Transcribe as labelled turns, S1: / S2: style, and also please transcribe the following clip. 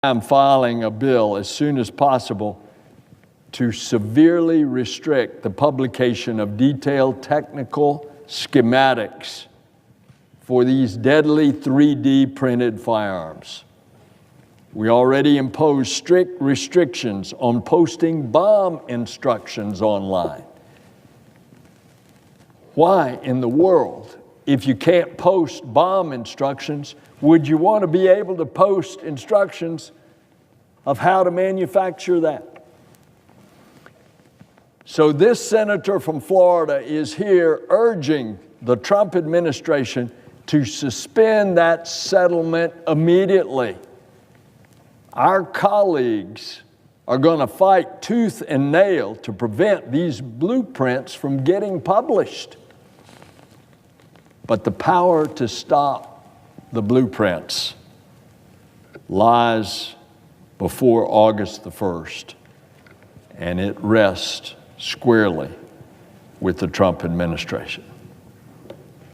S1: I'm filing a bill as soon as possible to severely restrict the publication of detailed technical schematics for these deadly 3D printed firearms. We already impose strict restrictions on posting bomb instructions online. Why in the world, if you can't post bomb instructions, would you want to be able to post instructions of how to manufacture that? So this senator from Florida is here urging the Trump administration to suspend that settlement immediately. Our colleagues are going to fight tooth and nail to prevent these blueprints from getting published. But the power to stop the blueprints lies before August the 1st, and it rests squarely with the Trump administration.